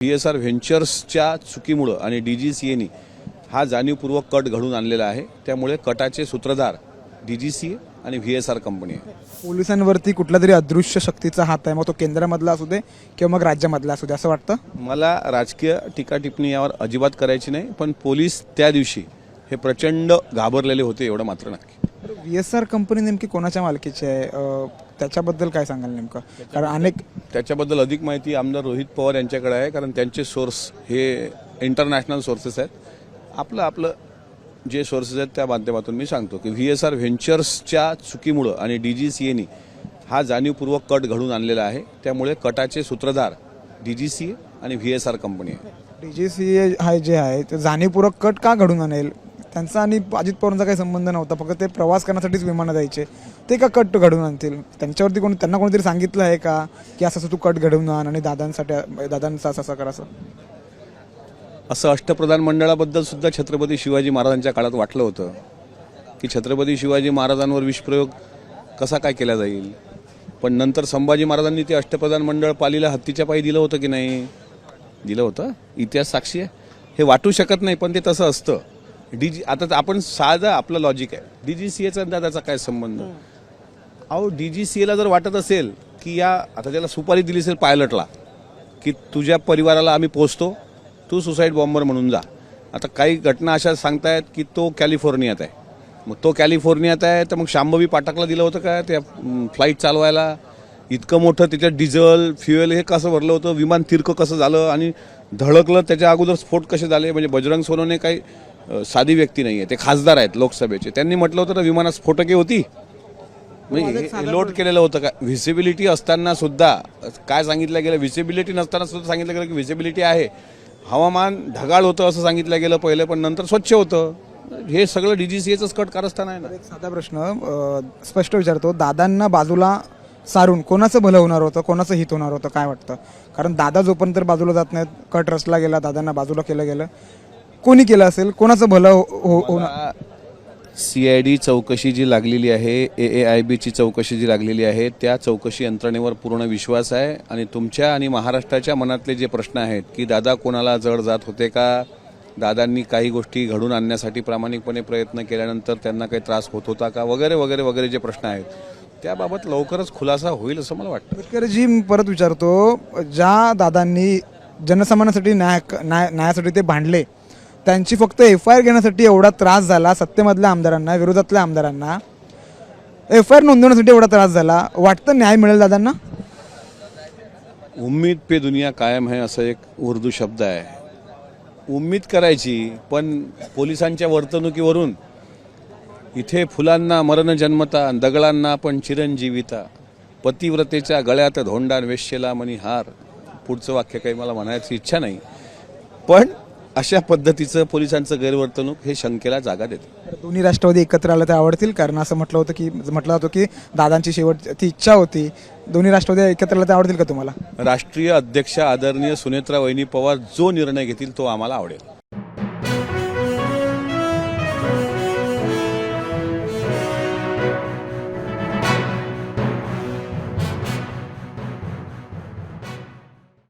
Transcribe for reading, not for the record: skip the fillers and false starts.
VSR व्हेंचर्सच्या चुकीमुळे आणि DGCAने हा जाणीवपूर्वक कट घडून आणलेला आहे। त्यामुळे कटाचे सूत्रधार DGCA आणि VSR कंपनी आहे। पोलिसांवरती कुठल्या तरी अदृश्य शक्तीचा हात आहे, मग तो केंद्रामधला असू दे किंवा मग राज्यामधला असू दे असं वाटतं। मला राजकीय टीका टिप्पणी यावर अजिबात करायची नाही, पण पोलीस त्या दिवशी हे प्रचंड घाबरलेले होते एवढं मात्र नक्की। VSR कंपनी नेमकी कोणाच्या मालकीची आहे, त्याच्याबद्दल काय सांगाल नेमकं? कारण अनेक त्याच्याबद्दल अधिक माहिती आमदार रोहित पवार यांच्याकडे आहे, कारण त्यांचे सोर्स हे इंटरनॅशनल सोर्सेस आहेत। आपलं जे सोर्सेस आहेत त्या माध्यमातून मी सांगतो की VSR व्हेंचर्सच्या चुकीमुळे आणि DGCAने हा जाणीवपूर्वक कट घडून आणलेला आहे। त्यामुळे कटाचे सूत्रधार DGCA आणि VSR कंपनी आहे। DGCA हा जे आहे ते जाणीवपूर्वक कट का घडून आणेल? त्यांचा आणि अजित पवारांचा काही संबंध नव्हता, फक्त ते प्रवास करण्यासाठीच विमानं द्यायचे, ते का कट घडवून आणतील? त्यांच्यावरती त्यांना कोणीतरी सांगितलं आहे का की असं तू कट घडवून आण आणि दादांचा असं कर असं अष्टप्रधान मंडळाबद्दल सुद्धा छत्रपती शिवाजी महाराजांच्या काळात वाटलं होतं की छत्रपती शिवाजी महाराजांवर विषप्रयोग कसा काय केला जाईल, पण नंतर संभाजी महाराजांनी ते अष्टप्रधान मंडळ पालीला हत्तीच्या पायी दिलं होतं की नाही? दिलं होतं, इतिहास साक्षी आहे। हे वाटू शकत नाही, पण ते तसं असतं। आता आपण साधं आपलं लॉजिक आहे, DGCAचा दादाचा काय संबंध? अहो DGCAला जर वाटत असेल की या आता त्याला सुपारी दिली असेल पायलटला की तुझ्या परिवाराला आम्ही पोचतो, तू सुसाईड बॉम्बर म्हणून जा। आता काही घटना अशा सांगतायत की तो कॅलिफोर्नियात आहे, मग तो कॅलिफोर्नियात आहे तर मग शांभवी पाठकला दिलं होतं का त्या फ्लाईट चालवायला? इतकं मोठं त्याच्यात डिझेल फ्युएल हे कसं भरलं होतं? विमान तिरकं कसं झालं आणि धडकलं? त्याच्या अगोदर स्फोट कसे झाले? म्हणजे बजरंग सोनवणे काही साधी व्यक्ती नाही आहे, ते खासदार आहेत लोकसभेचे। त्यांनी म्हटलं होतं ना विमानात स्फोटके होती, म्हणजे लोड केलेलं होतं का? व्हिजिबिलिटी असताना सुद्धा काय सांगितलं गेलं? व्हिजिबिलिटी नसताना सुद्धा सांगितलं गेलं की व्हिजिबिलिटी आहे, हवामान ढगाळ होतं असं सांगितलं गेलं पहिलं, पण नंतर स्वच्छ होतं। हे सगळं DGCAचंच कट कारस्थान आहे ना। एक साधा प्रश्न स्पष्ट विचारतो, दादांना बाजूला सारून कोणाचं भलं होणार होतं, कोणाचं हित होणार होतं, काय वाटतं? कारण दादा जोपर्यंत बाजूला जात नाहीत, कट रचला गेला, दादांना बाजूला केलं गेलं, कोणी केलं असेल, कोणाचं भलं होणार? CID चौकशी जी लागलेली आहे, AAIBची चौकशी जी लागलेली आहे, त्या चौकशी यंत्रणेवर पूर्ण विश्वास आहे। आणि तुमच्या आणि महाराष्ट्राच्या मनातले जे प्रश्न आहेत की दादा कोणाला जड जात होते का, दादांनी काही गोष्टी घडून आणण्यासाठी प्रामाणिकपणे प्रयत्न केल्यानंतर त्यांना काही त्रास होत होता का, वगैरे वगैरे वगैरे जे प्रश्न आहेत त्याबाबत लवकरच खुलासा होईल असं मला वाटतं। आंबेडकरजी मी परत विचारतो, ज्या दादांनी जनसामान्यासाठी न्यायासाठी ते भांडले, त्यांची फक्त FIR घेण्यासाठी एवढा त्रास झाला, सत्तेमधल्या आमदारांना, विरोधातल्या आमदारांना FIR नोंदवण्यासाठी एवढा त्रास झाला, वाटतं न्याय मिळेल दादांना? उम्मीद पे दुनिया कायम है असं एक उर्दू शब्द आहे। उम्मीद करायची, पण पोलिसांच्या वर्तणुकीवरून इथे फुलांना मरण जन्मता, दगडांना पण चिरंजीविता, पतिव्रतेच्या गळ्यात धोंडान वेश्येला मणिहार, पुढचं वाक्य काही मला म्हणायची इच्छा नाही, पण अशा पद्धतीचं पोलिसांचं गैरवर्तणूक हे शंकेला जागा देते। दोन्ही राष्ट्रवादी एकत्र आलं तर आवडतील? कारण असं म्हटलं होतं की दादांची शेवटची इच्छा होती, दोन्ही राष्ट्रवादी एकत्र आलं तर आवडतील का तुम्हाला? राष्ट्रीय अध्यक्ष आदरणीय सुनेत्रा वहिनी पवार जो निर्णय घेतील तो आम्हाला आवडेल।